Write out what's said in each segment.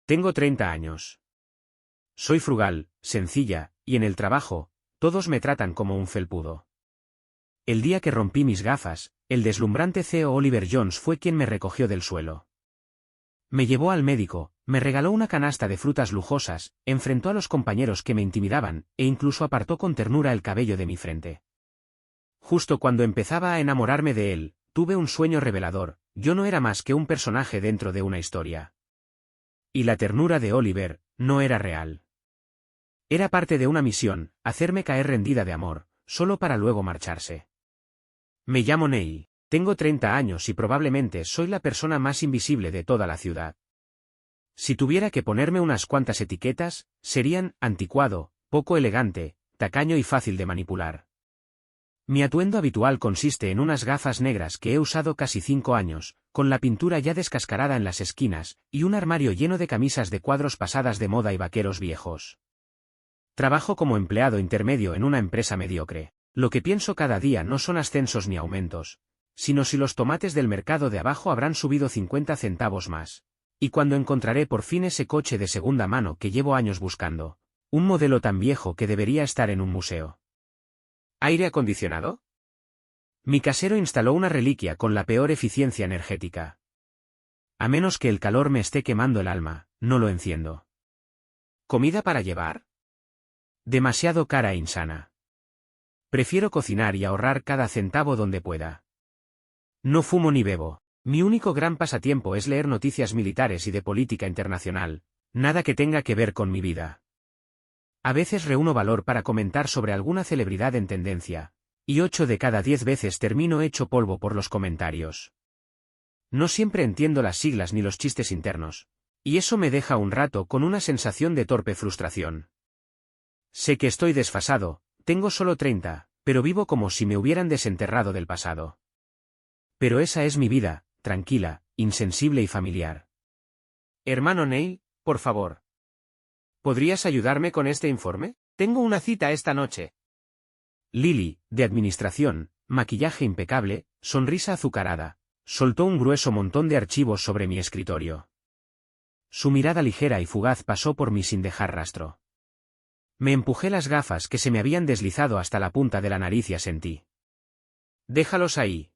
Tengo 30 años. Soy frugal, sencilla, y en el trabajo, todos me tratan como un felpudo. El día que rompí mis gafas, el deslumbrante CEO Oliver Jones fue quien me recogió del suelo. Me llevó al médico, me regaló una canasta de frutas lujosas, enfrentó a los compañeros que me intimidaban, e incluso apartó con ternura el cabello de mi frente. Justo cuando empezaba a enamorarme de él, tuve un sueño revelador. Yo no era más que un personaje dentro de una historia. Y la ternura de Oliver no era real. Era parte de una misión, hacerme caer rendida de amor, solo para luego marcharse. Me llamo Neil, tengo 30 años y probablemente soy la persona más invisible de toda la ciudad. Si tuviera que ponerme unas cuantas etiquetas, serían anticuado, poco elegante, tacaño y fácil de manipular. Mi atuendo habitual consiste en unas gafas negras que he usado casi 5 años, con la pintura ya descascarada en las esquinas, y un armario lleno de camisas de cuadros pasadas de moda y vaqueros viejos. Trabajo como empleado intermedio en una empresa mediocre. Lo que pienso cada día no son ascensos ni aumentos, sino si los tomates del mercado de abajo habrán subido 50 centavos más. Y cuando encontraré por fin ese coche de segunda mano que llevo años buscando, un modelo tan viejo que debería estar en un museo. ¿Aire acondicionado? Mi casero instaló una reliquia con la peor eficiencia energética. A menos que el calor me esté quemando el alma, no lo enciendo. ¿Comida para llevar? Demasiado cara e insana. Prefiero cocinar y ahorrar cada centavo donde pueda. No fumo ni bebo. Mi único gran pasatiempo es leer noticias militares y de política internacional, nada que tenga que ver con mi vida. A veces reúno valor para comentar sobre alguna celebridad en tendencia, y 8 de cada 10 veces termino hecho polvo por los comentarios. No siempre entiendo las siglas ni los chistes internos, y eso me deja un rato con una sensación de torpe frustración. Sé que estoy desfasado, tengo solo 30, pero vivo como si me hubieran desenterrado del pasado. Pero esa es mi vida, tranquila, insensible y familiar. Hermano Neil, por favor. ¿Podrías ayudarme con este informe? Tengo una cita esta noche. Lily, de administración, maquillaje impecable, sonrisa azucarada, soltó un grueso montón de archivos sobre mi escritorio. Su mirada ligera y fugaz pasó por mí sin dejar rastro. Me empujé las gafas que se me habían deslizado hasta la punta de la nariz y asentí. Déjalos ahí.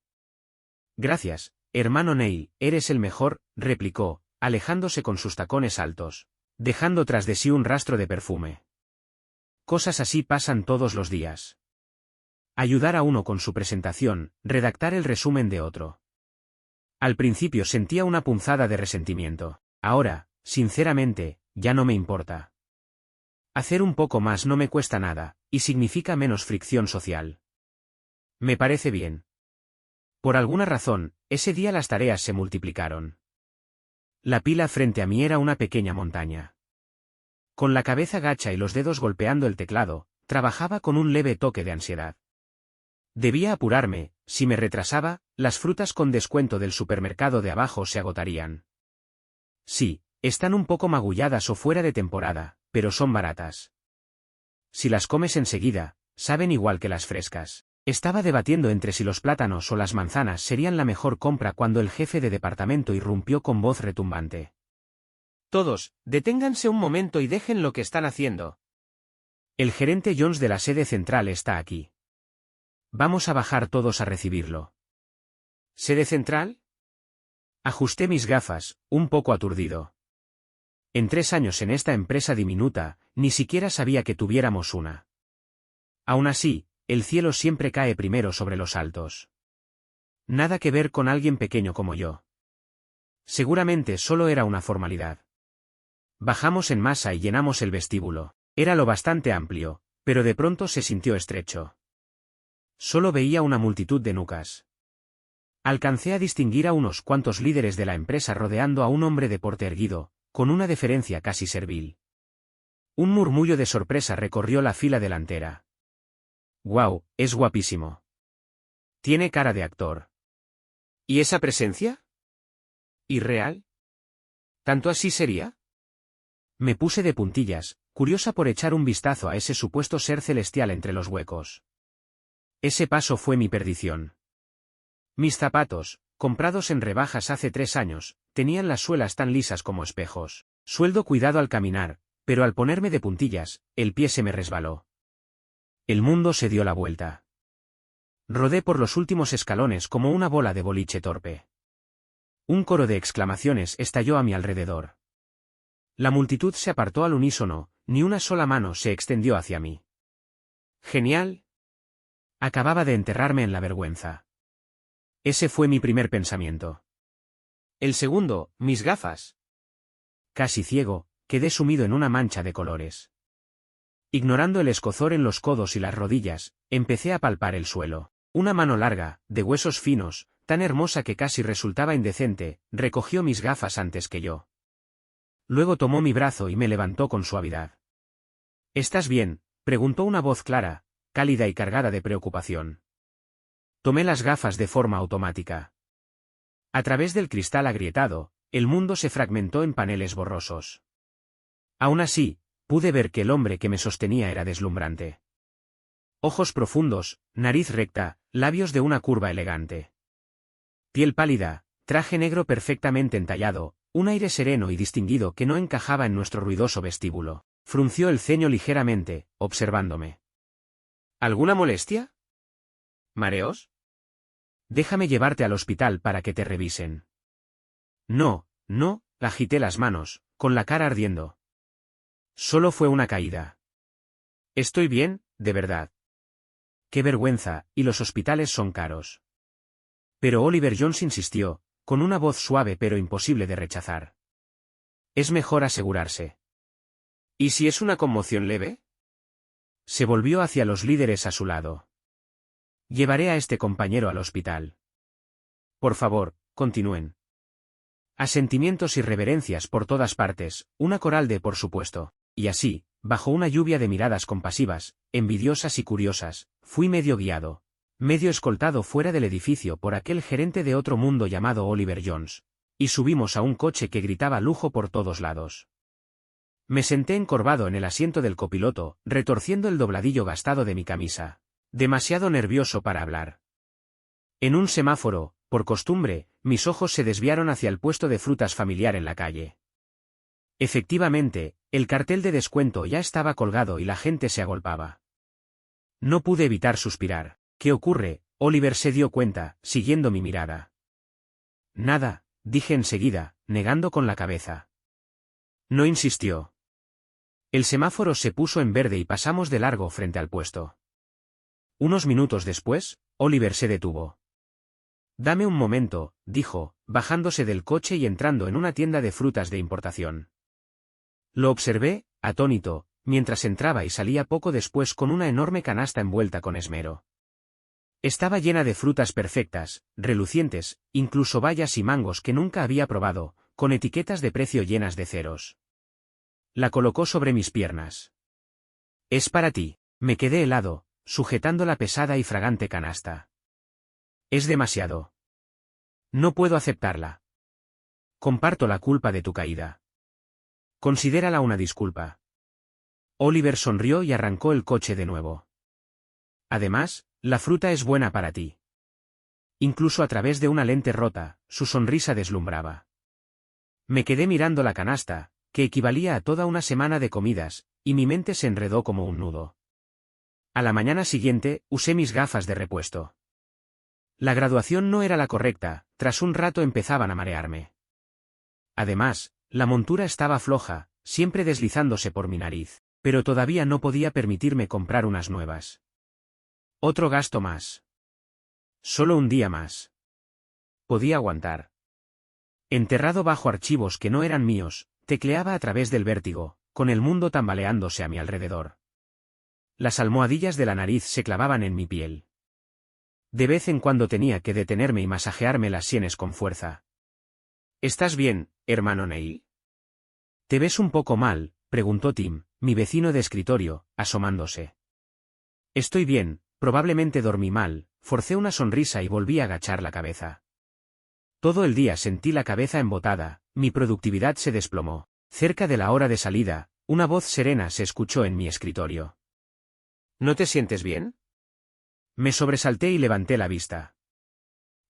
Gracias, hermano Neil, eres el mejor, replicó, alejándose con sus tacones altos, dejando tras de sí un rastro de perfume. Cosas así pasan todos los días. Ayudar a uno con su presentación, redactar el resumen de otro. Al principio sentía una punzada de resentimiento. Ahora, sinceramente, ya no me importa. Hacer un poco más no me cuesta nada, y significa menos fricción social. Me parece bien. Por alguna razón, ese día las tareas se multiplicaron. La pila frente a mí era una pequeña montaña. Con la cabeza gacha y los dedos golpeando el teclado, trabajaba con un leve toque de ansiedad. Debía apurarme, si me retrasaba, las frutas con descuento del supermercado de abajo se agotarían. Sí, están un poco magulladas o fuera de temporada, pero son baratas. Si las comes enseguida, saben igual que las frescas. Estaba debatiendo entre si los plátanos o las manzanas serían la mejor compra cuando el jefe de departamento irrumpió con voz retumbante. Todos, deténganse un momento y dejen lo que están haciendo. El gerente Jones de la sede central está aquí. Vamos a bajar todos a recibirlo. ¿Sede central? Ajusté mis gafas, un poco aturdido. En 3 años en esta empresa diminuta, ni siquiera sabía que tuviéramos una. Aún así, el cielo siempre cae primero sobre los altos. Nada que ver con alguien pequeño como yo. Seguramente solo era una formalidad. Bajamos en masa y llenamos el vestíbulo. Era lo bastante amplio, pero de pronto se sintió estrecho. Solo veía una multitud de nucas. Alcancé a distinguir a unos cuantos líderes de la empresa rodeando a un hombre de porte erguido, con una deferencia casi servil. Un murmullo de sorpresa recorrió la fila delantera. «Guau, es guapísimo. Tiene cara de actor». ¿Y esa presencia? ¿Irreal? ¿Tanto así sería? Me puse de puntillas, curiosa por echar un vistazo a ese supuesto ser celestial entre los huecos. Ese paso fue mi perdición. Mis zapatos, comprados en rebajas hace 3 años, tenían las suelas tan lisas como espejos. Sueldo cuidado al caminar, pero al ponerme de puntillas, el pie se me resbaló. El mundo se dio la vuelta. Rodé por los últimos escalones como una bola de boliche torpe. Un coro de exclamaciones estalló a mi alrededor. La multitud se apartó al unísono, ni una sola mano se extendió hacia mí. ¡Genial! Acababa de enterrarme en la vergüenza. Ese fue mi primer pensamiento. El segundo, mis gafas. Casi ciego, quedé sumido en una mancha de colores. Ignorando el escozor en los codos y las rodillas, empecé a palpar el suelo. Una mano larga, de huesos finos, tan hermosa que casi resultaba indecente, recogió mis gafas antes que yo. Luego tomó mi brazo y me levantó con suavidad. ¿Estás bien?, preguntó una voz clara, cálida y cargada de preocupación. Tomé las gafas de forma automática. A través del cristal agrietado, el mundo se fragmentó en paneles borrosos. Aún así, pude ver que el hombre que me sostenía era deslumbrante. Ojos profundos, nariz recta, labios de una curva elegante. Piel pálida, traje negro perfectamente entallado, un aire sereno y distinguido que no encajaba en nuestro ruidoso vestíbulo. Frunció el ceño ligeramente, observándome. ¿Alguna molestia? ¿Mareos? Déjame llevarte al hospital para que te revisen. No, no, agité las manos, con la cara ardiendo. Solo fue una caída. Estoy bien, de verdad. Qué vergüenza, y los hospitales son caros. Pero Oliver Jones insistió, con una voz suave pero imposible de rechazar. Es mejor asegurarse. ¿Y si es una conmoción leve? Se volvió hacia los líderes a su lado. Llevaré a este compañero al hospital. Por favor, continúen. Asentimientos y reverencias por todas partes, una coral de por supuesto, y así, bajo una lluvia de miradas compasivas, envidiosas y curiosas, fui medio guiado, medio escoltado fuera del edificio por aquel gerente de otro mundo llamado Oliver Jones, y subimos a un coche que gritaba lujo por todos lados. Me senté encorvado en el asiento del copiloto, retorciendo el dobladillo gastado de mi camisa, demasiado nervioso para hablar. En un semáforo, por costumbre, mis ojos se desviaron hacia el puesto de frutas familiar en la calle. Efectivamente, el cartel de descuento ya estaba colgado y la gente se agolpaba. No pude evitar suspirar. ¿Qué ocurre? Oliver se dio cuenta, siguiendo mi mirada. Nada, dije enseguida, negando con la cabeza. No insistió. El semáforo se puso en verde y pasamos de largo frente al puesto. Unos minutos después, Oliver se detuvo. Dame un momento, dijo, bajándose del coche y entrando en una tienda de frutas de importación. Lo observé, atónito, mientras entraba y salía poco después con una enorme canasta envuelta con esmero. Estaba llena de frutas perfectas, relucientes, incluso bayas y mangos que nunca había probado, con etiquetas de precio llenas de ceros. La colocó sobre mis piernas. Es para ti. Me quedé helado, sujetando la pesada y fragante canasta. Es demasiado. No puedo aceptarla. Comparto la culpa de tu caída. Considérala una disculpa. Oliver sonrió y arrancó el coche de nuevo. Además, la fruta es buena para ti. Incluso a través de una lente rota, su sonrisa deslumbraba. Me quedé mirando la canasta, que equivalía a toda una semana de comidas, y mi mente se enredó como un nudo. A la mañana siguiente, usé mis gafas de repuesto. La graduación no era la correcta, tras un rato empezaban a marearme. Además, la montura estaba floja, siempre deslizándose por mi nariz, pero todavía no podía permitirme comprar unas nuevas. Otro gasto más. Solo un día más. Podía aguantar. Enterrado bajo archivos que no eran míos, tecleaba a través del vértigo, con el mundo tambaleándose a mi alrededor. Las almohadillas de la nariz se clavaban en mi piel. De vez en cuando tenía que detenerme y masajearme las sienes con fuerza. ¿Estás bien, hermano Neil? ¿Te ves un poco mal?, preguntó Tim, mi vecino de escritorio, asomándose. Estoy bien, probablemente dormí mal, forcé una sonrisa y volví a agachar la cabeza. Todo el día sentí la cabeza embotada, mi productividad se desplomó. Cerca de la hora de salida, una voz serena se escuchó en mi escritorio. ¿No te sientes bien? Me sobresalté y levanté la vista.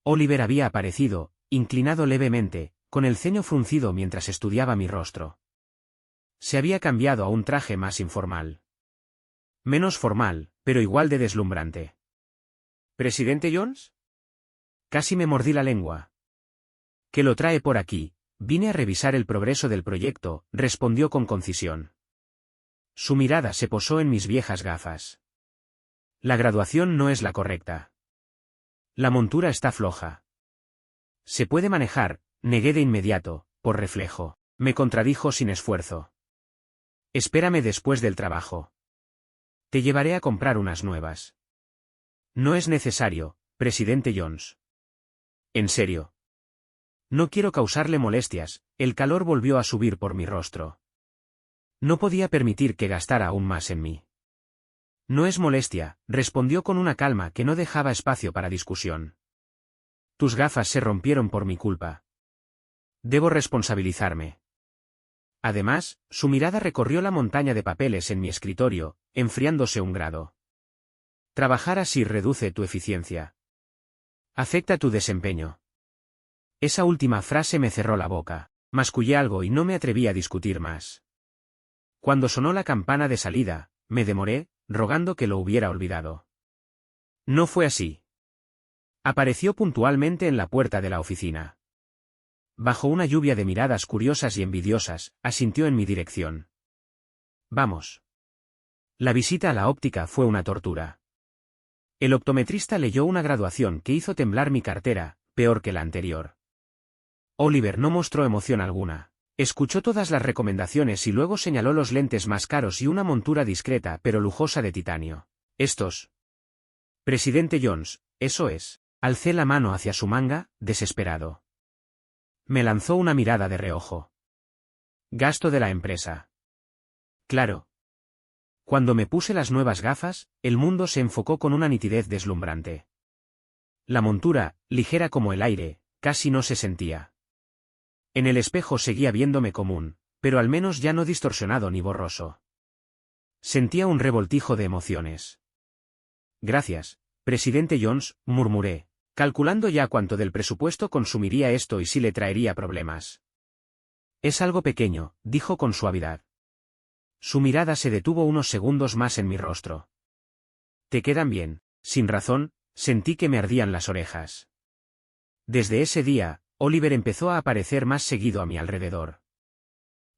Oliver había aparecido, inclinado levemente, con el ceño fruncido mientras estudiaba mi rostro. Se había cambiado a un traje más informal. Menos formal, pero igual de deslumbrante. ¿Presidente Jones? Casi me mordí la lengua. ¿Qué lo trae por aquí? Vine a revisar el progreso del proyecto, respondió con concisión. Su mirada se posó en mis viejas gafas. La graduación no es la correcta. La montura está floja. Se puede manejar, negué de inmediato, por reflejo. Me contradijo sin esfuerzo. Espérame después del trabajo. Te llevaré a comprar unas nuevas. No es necesario, presidente Jones. En serio. No quiero causarle molestias, el calor volvió a subir por mi rostro. No podía permitir que gastara aún más en mí. No es molestia, respondió con una calma que no dejaba espacio para discusión. Tus gafas se rompieron por mi culpa. Debo responsabilizarme. Además, su mirada recorrió la montaña de papeles en mi escritorio, enfriándose un grado. Trabajar así reduce tu eficiencia. Afecta tu desempeño. Esa última frase me cerró la boca. Mascullé algo y no me atreví a discutir más. Cuando sonó la campana de salida, me demoré, rogando que lo hubiera olvidado. No fue así. Apareció puntualmente en la puerta de la oficina. Bajo una lluvia de miradas curiosas y envidiosas, asintió en mi dirección. Vamos. La visita a la óptica fue una tortura. El optometrista leyó una graduación que hizo temblar mi cartera, peor que la anterior. Oliver no mostró emoción alguna. Escuchó todas las recomendaciones y luego señaló los lentes más caros y una montura discreta pero lujosa de titanio. Estos. Presidente Jones, eso es. Alcé la mano hacia su manga, desesperado. Me lanzó una mirada de reojo. Gasto de la empresa. Claro. Cuando me puse las nuevas gafas, el mundo se enfocó con una nitidez deslumbrante. La montura, ligera como el aire, casi no se sentía. En el espejo seguía viéndome común, pero al menos ya no distorsionado ni borroso. Sentía un revoltijo de emociones. Gracias, presidente Jones, murmuré, calculando ya cuánto del presupuesto consumiría esto y si le traería problemas. Es algo pequeño, dijo con suavidad. Su mirada se detuvo unos segundos más en mi rostro. Te quedan bien. Sin razón, sentí que me ardían las orejas. Desde ese día, Oliver empezó a aparecer más seguido a mi alrededor.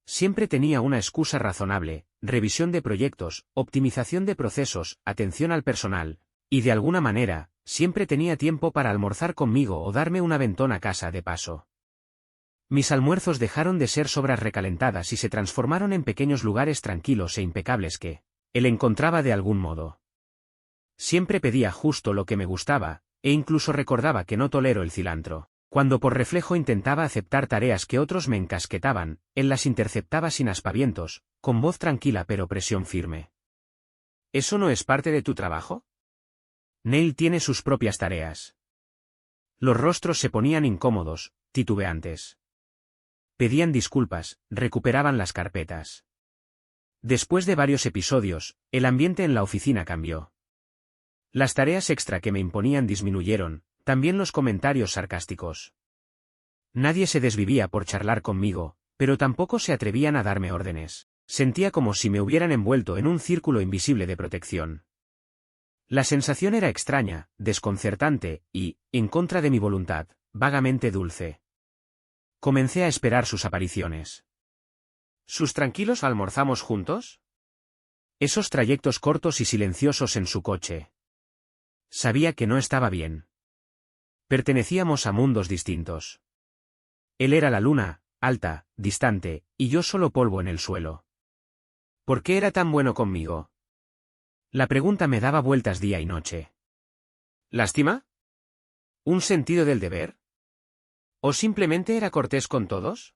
Siempre tenía una excusa razonable: revisión de proyectos, optimización de procesos, atención al personal, y de alguna manera, siempre tenía tiempo para almorzar conmigo o darme un aventón a casa de paso. Mis almuerzos dejaron de ser sobras recalentadas y se transformaron en pequeños lugares tranquilos e impecables que él encontraba de algún modo. Siempre pedía justo lo que me gustaba, e incluso recordaba que no tolero el cilantro. Cuando por reflejo intentaba aceptar tareas que otros me encasquetaban, él las interceptaba sin aspavientos, con voz tranquila pero presión firme. ¿Eso no es parte de tu trabajo? Neil tiene sus propias tareas. Los rostros se ponían incómodos, titubeantes. Pedían disculpas, recuperaban las carpetas. Después de varios episodios, el ambiente en la oficina cambió. Las tareas extra que me imponían disminuyeron, también los comentarios sarcásticos. Nadie se desvivía por charlar conmigo, pero tampoco se atrevían a darme órdenes. Sentía como si me hubieran envuelto en un círculo invisible de protección. La sensación era extraña, desconcertante y, en contra de mi voluntad, vagamente dulce. Comencé a esperar sus apariciones. ¿Sus tranquilos almorzamos juntos? Esos trayectos cortos y silenciosos en su coche. Sabía que no estaba bien. Pertenecíamos a mundos distintos. Él era la luna, alta, distante, y yo solo polvo en el suelo. ¿Por qué era tan bueno conmigo? La pregunta me daba vueltas día y noche. ¿Lástima? ¿Un sentido del deber? ¿O simplemente era cortés con todos?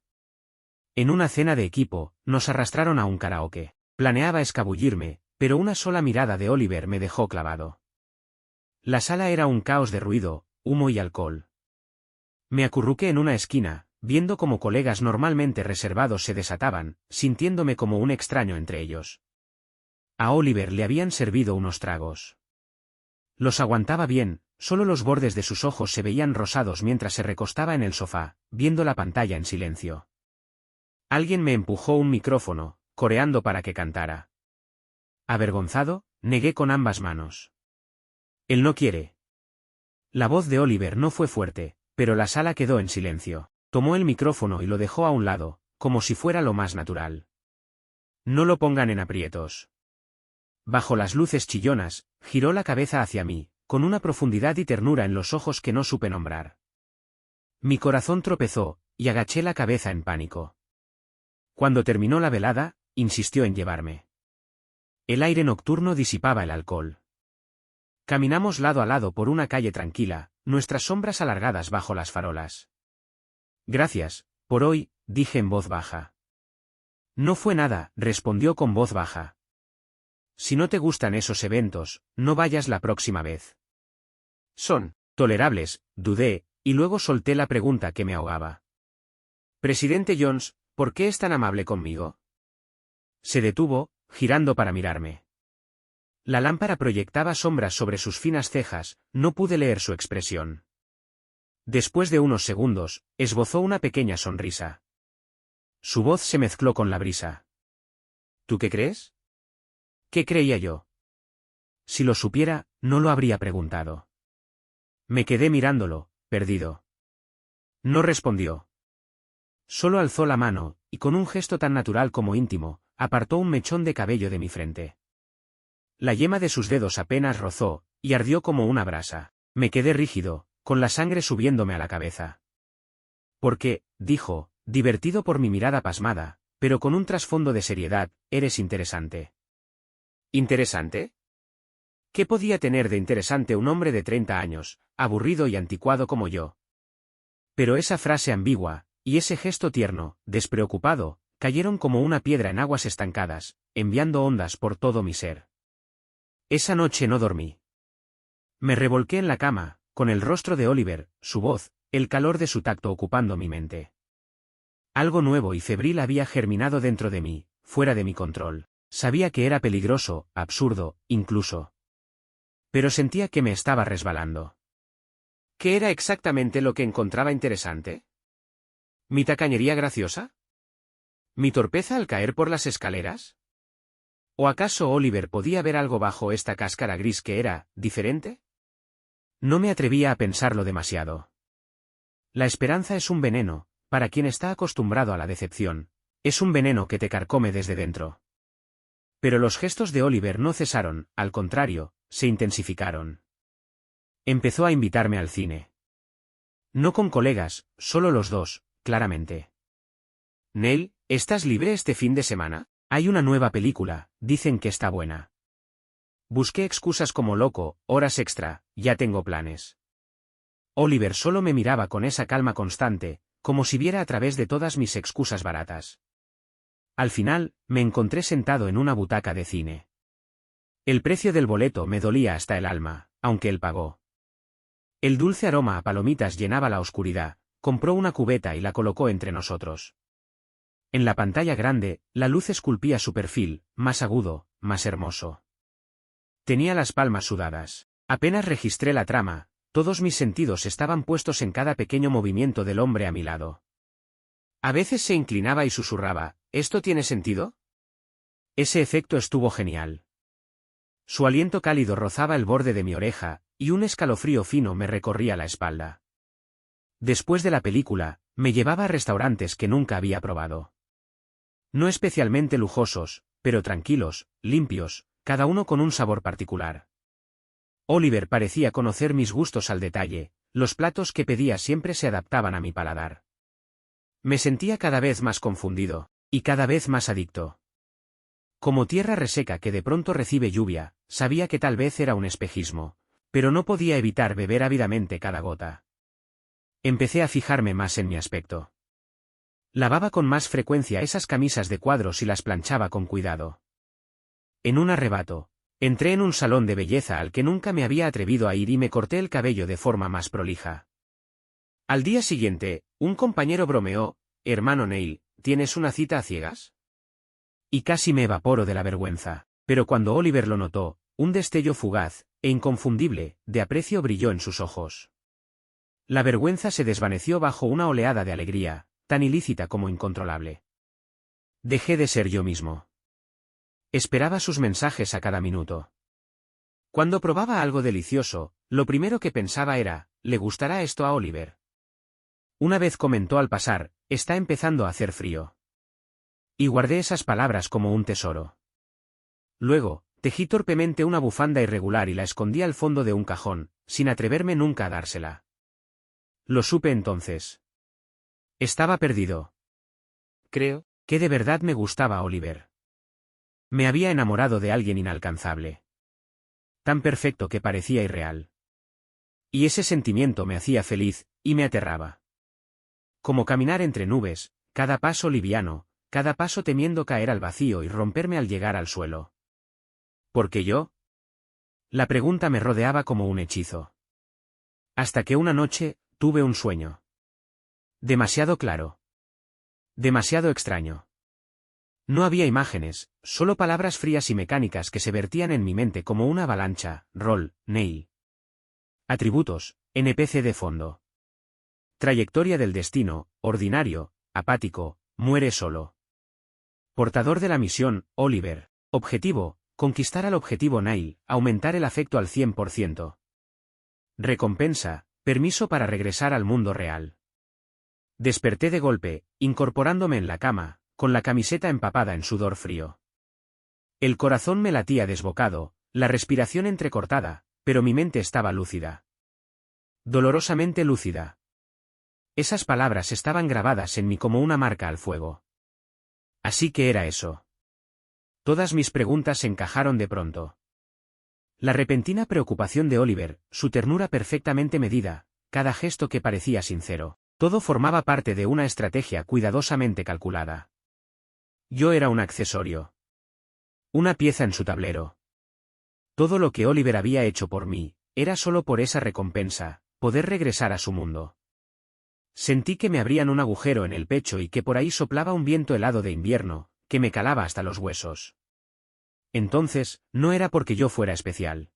En una cena de equipo, nos arrastraron a un karaoke. Planeaba escabullirme, pero una sola mirada de Oliver me dejó clavado. La sala era un caos de ruido, humo y alcohol. Me acurruqué en una esquina, viendo cómo colegas normalmente reservados se desataban, sintiéndome como un extraño entre ellos. A Oliver le habían servido unos tragos. Los aguantaba bien, solo los bordes de sus ojos se veían rosados mientras se recostaba en el sofá, viendo la pantalla en silencio. Alguien me empujó un micrófono, coreando para que cantara. Avergonzado, negué con ambas manos. Él no quiere. La voz de Oliver no fue fuerte, pero la sala quedó en silencio. Tomó el micrófono y lo dejó a un lado, como si fuera lo más natural. No lo pongan en aprietos. Bajo las luces chillonas, giró la cabeza hacia mí, con una profundidad y ternura en los ojos que no supe nombrar. Mi corazón tropezó, y agaché la cabeza en pánico. Cuando terminó la velada, insistió en llevarme. El aire nocturno disipaba el alcohol. Caminamos lado a lado por una calle tranquila, nuestras sombras alargadas bajo las farolas. Gracias, por hoy, dije en voz baja. No fue nada, respondió con voz baja. Si no te gustan esos eventos, no vayas la próxima vez. Son tolerables, dudé, y luego solté la pregunta que me ahogaba. Presidente Jones, ¿por qué es tan amable conmigo? Se detuvo, girando para mirarme. La lámpara proyectaba sombras sobre sus finas cejas, no pude leer su expresión. Después de unos segundos, esbozó una pequeña sonrisa. Su voz se mezcló con la brisa. ¿Tú qué crees? ¿Qué creía yo? Si lo supiera, no lo habría preguntado. Me quedé mirándolo, perdido. No respondió. Solo alzó la mano, y con un gesto tan natural como íntimo, apartó un mechón de cabello de mi frente. La yema de sus dedos apenas rozó, y ardió como una brasa. Me quedé rígido, con la sangre subiéndome a la cabeza. Porque, dijo, divertido por mi mirada pasmada, pero con un trasfondo de seriedad, eres interesante. ¿Interesante? ¿Qué podía tener de interesante un hombre de 30 años, aburrido y anticuado como yo? Pero esa frase ambigua, y ese gesto tierno, despreocupado, cayeron como una piedra en aguas estancadas, enviando ondas por todo mi ser. Esa noche no dormí. Me revolqué en la cama, con el rostro de Oliver, su voz, el calor de su tacto ocupando mi mente. Algo nuevo y febril había germinado dentro de mí, fuera de mi control. Sabía que era peligroso, absurdo, incluso. Pero sentía que me estaba resbalando. ¿Qué era exactamente lo que encontraba interesante? ¿Mi tacañería graciosa? ¿Mi torpeza al caer por las escaleras? ¿O acaso Oliver podía ver algo bajo esta cáscara gris que era diferente? No me atrevía a pensarlo demasiado. La esperanza es un veneno, para quien está acostumbrado a la decepción, es un veneno que te carcome desde dentro. Pero los gestos de Oliver no cesaron, al contrario, se intensificaron. Empezó a invitarme al cine. No con colegas, solo los dos, claramente. Neil, ¿estás libre este fin de semana? Hay una nueva película, dicen que está buena. Busqué excusas como loco, horas extra, ya tengo planes. Oliver solo me miraba con esa calma constante, como si viera a través de todas mis excusas baratas. Al final, me encontré sentado en una butaca de cine. El precio del boleto me dolía hasta el alma, aunque él pagó. El dulce aroma a palomitas llenaba la oscuridad, compró una cubeta y la colocó entre nosotros. En la pantalla grande, la luz esculpía su perfil, más agudo, más hermoso. Tenía las palmas sudadas. Apenas registré la trama, todos mis sentidos estaban puestos en cada pequeño movimiento del hombre a mi lado. A veces se inclinaba y susurraba, ¿esto tiene sentido? Ese efecto estuvo genial. Su aliento cálido rozaba el borde de mi oreja, y un escalofrío fino me recorría la espalda. Después de la película, me llevaba a restaurantes que nunca había probado. No especialmente lujosos, pero tranquilos, limpios, cada uno con un sabor particular. Oliver parecía conocer mis gustos al detalle, los platos que pedía siempre se adaptaban a mi paladar. Me sentía cada vez más confundido, y cada vez más adicto. Como tierra reseca que de pronto recibe lluvia, sabía que tal vez era un espejismo, pero no podía evitar beber ávidamente cada gota. Empecé a fijarme más en mi aspecto. Lavaba con más frecuencia esas camisas de cuadros y las planchaba con cuidado. En un arrebato, entré en un salón de belleza al que nunca me había atrevido a ir y me corté el cabello de forma más prolija. Al día siguiente, un compañero bromeó, hermano Neil, ¿tienes una cita a ciegas? Y casi me evaporo de la vergüenza, pero cuando Oliver lo notó, un destello fugaz, e inconfundible, de aprecio brilló en sus ojos. La vergüenza se desvaneció bajo una oleada de alegría, tan ilícita como incontrolable. Dejé de ser yo mismo. Esperaba sus mensajes a cada minuto. Cuando probaba algo delicioso, lo primero que pensaba era, ¿le gustará esto a Oliver? Una vez comentó al pasar, está empezando a hacer frío. Y guardé esas palabras como un tesoro. Luego, tejí torpemente una bufanda irregular y la escondí al fondo de un cajón, sin atreverme nunca a dársela. Lo supe entonces. Estaba perdido. Creo que de verdad me gustaba Oliver. Me había enamorado de alguien inalcanzable. Tan perfecto que parecía irreal. Y ese sentimiento me hacía feliz, y me aterraba. Como caminar entre nubes, cada paso liviano, cada paso temiendo caer al vacío y romperme al llegar al suelo. ¿Por qué yo? La pregunta me rodeaba como un hechizo. Hasta que una noche, tuve un sueño. Demasiado claro. Demasiado extraño. No había imágenes, solo palabras frías y mecánicas que se vertían en mi mente como una avalancha. Rol, Neil. Atributos, NPC de fondo. Trayectoria del destino, ordinario, apático, muere solo. Portador de la misión, Oliver. Objetivo, conquistar al objetivo Neil, aumentar el afecto al 100%. Recompensa, permiso para regresar al mundo real. Desperté de golpe, incorporándome en la cama, con la camiseta empapada en sudor frío. El corazón me latía desbocado, la respiración entrecortada, pero mi mente estaba lúcida. Dolorosamente lúcida. Esas palabras estaban grabadas en mí como una marca al fuego. Así que era eso. Todas mis preguntas encajaron de pronto. La repentina preocupación de Oliver, su ternura perfectamente medida, cada gesto que parecía sincero, todo formaba parte de una estrategia cuidadosamente calculada. Yo era un accesorio. Una pieza en su tablero. Todo lo que Oliver había hecho por mí, era solo por esa recompensa, poder regresar a su mundo. Sentí que me abrían un agujero en el pecho y que por ahí soplaba un viento helado de invierno, que me calaba hasta los huesos. Entonces, no era porque yo fuera especial.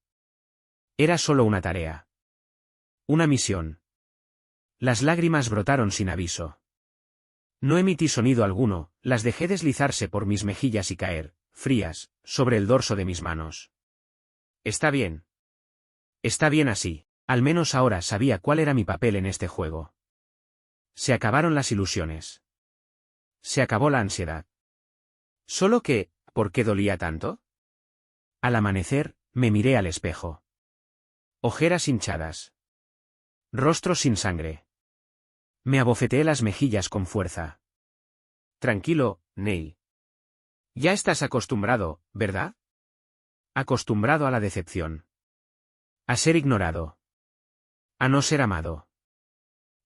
Era solo una tarea. Una misión. Las lágrimas brotaron sin aviso. No emití sonido alguno, las dejé deslizarse por mis mejillas y caer, frías, sobre el dorso de mis manos. Está bien. Está bien así, al menos ahora sabía cuál era mi papel en este juego. Se acabaron las ilusiones. Se acabó la ansiedad. Solo que, ¿por qué dolía tanto? Al amanecer, me miré al espejo. Ojeras hinchadas. Rostro sin sangre. Me abofeteé las mejillas con fuerza. Tranquilo, Neil. Ya estás acostumbrado, ¿verdad? Acostumbrado a la decepción. A ser ignorado. A no ser amado.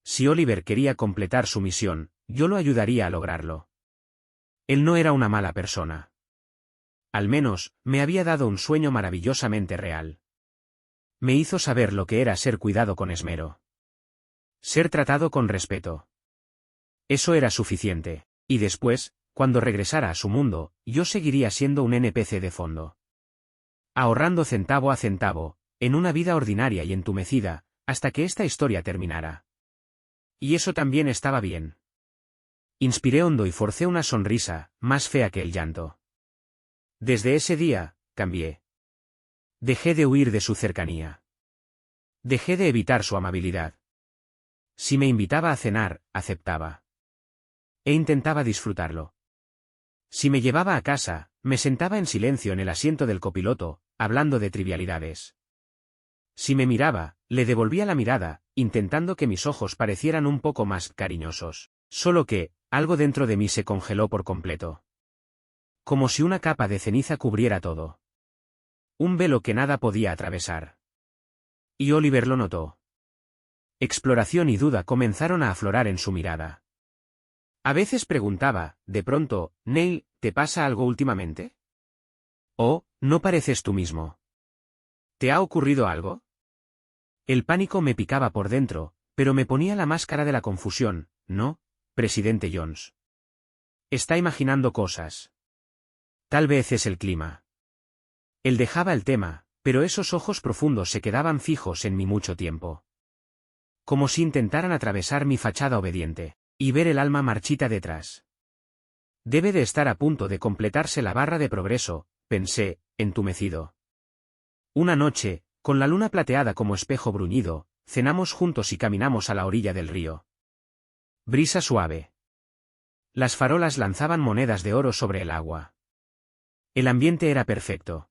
Si Oliver quería completar su misión, yo lo ayudaría a lograrlo. Él no era una mala persona. Al menos, me había dado un sueño maravillosamente real. Me hizo saber lo que era ser cuidado con esmero. Ser tratado con respeto. Eso era suficiente, y después, cuando regresara a su mundo, yo seguiría siendo un NPC de fondo. Ahorrando centavo a centavo, en una vida ordinaria y entumecida, hasta que esta historia terminara. Y eso también estaba bien. Inspiré hondo y forcé una sonrisa, más fea que el llanto. Desde ese día, cambié. Dejé de huir de su cercanía. Dejé de evitar su amabilidad. Si me invitaba a cenar, aceptaba. E intentaba disfrutarlo. Si me llevaba a casa, me sentaba en silencio en el asiento del copiloto, hablando de trivialidades. Si me miraba, le devolvía la mirada, intentando que mis ojos parecieran un poco más cariñosos. Solo que, algo dentro de mí se congeló por completo. Como si una capa de ceniza cubriera todo. Un velo que nada podía atravesar. Y Oliver lo notó. Exploración y duda comenzaron a aflorar en su mirada. A veces preguntaba, de pronto, Neil, ¿te pasa algo últimamente? Oh, no pareces tú mismo. ¿Te ha ocurrido algo? El pánico me picaba por dentro, pero me ponía la máscara de la confusión. No, presidente Jones. Está imaginando cosas. Tal vez es el clima. Él dejaba el tema, pero esos ojos profundos se quedaban fijos en mí mucho tiempo. Como si intentaran atravesar mi fachada obediente, y ver el alma marchita detrás. Debe de estar a punto de completarse la barra de progreso, pensé, entumecido. Una noche, con la luna plateada como espejo bruñido, cenamos juntos y caminamos a la orilla del río. Brisa suave. Las farolas lanzaban monedas de oro sobre el agua. El ambiente era perfecto.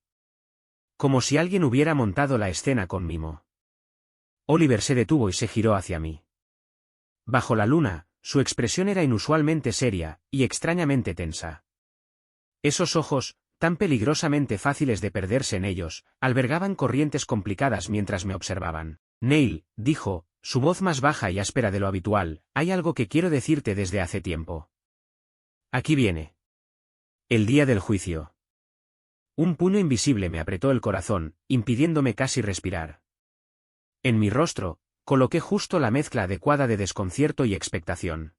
Como si alguien hubiera montado la escena con mimo. Oliver se detuvo y se giró hacia mí. Bajo la luna, su expresión era inusualmente seria, y extrañamente tensa. Esos ojos, tan peligrosamente fáciles de perderse en ellos, albergaban corrientes complicadas mientras me observaban. Neil, dijo, su voz más baja y áspera de lo habitual, hay algo que quiero decirte desde hace tiempo. Aquí viene. El día del juicio. Un puño invisible me apretó el corazón, impidiéndome casi respirar. En mi rostro, coloqué justo la mezcla adecuada de desconcierto y expectación.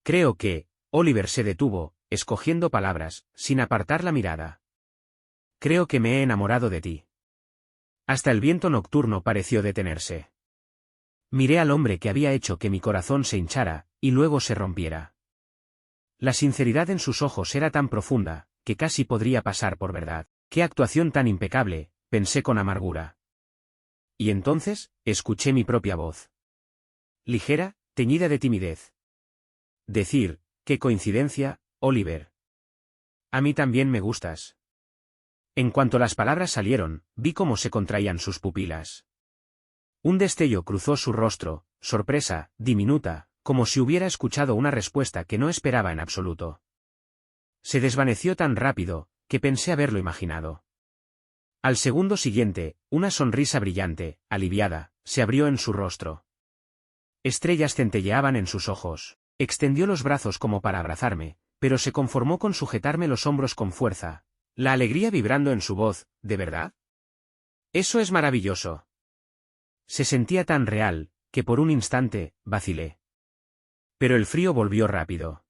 Creo que, Oliver se detuvo, escogiendo palabras, sin apartar la mirada. Creo que me he enamorado de ti. Hasta el viento nocturno pareció detenerse. Miré al hombre que había hecho que mi corazón se hinchara, y luego se rompiera. La sinceridad en sus ojos era tan profunda, que casi podría pasar por verdad. ¡Qué actuación tan impecable!, pensé con amargura. Y entonces, escuché mi propia voz. Ligera, teñida de timidez. Decir, qué coincidencia, Oliver. A mí también me gustas. En cuanto las palabras salieron, vi cómo se contraían sus pupilas. Un destello cruzó su rostro, sorpresa, diminuta, como si hubiera escuchado una respuesta que no esperaba en absoluto. Se desvaneció tan rápido, que pensé haberlo imaginado. Al segundo siguiente, una sonrisa brillante, aliviada, se abrió en su rostro. Estrellas centelleaban en sus ojos. Extendió los brazos como para abrazarme, pero se conformó con sujetarme los hombros con fuerza, la alegría vibrando en su voz. ¿De verdad? Eso es maravilloso. Se sentía tan real, que por un instante, vacilé. Pero el frío volvió rápido.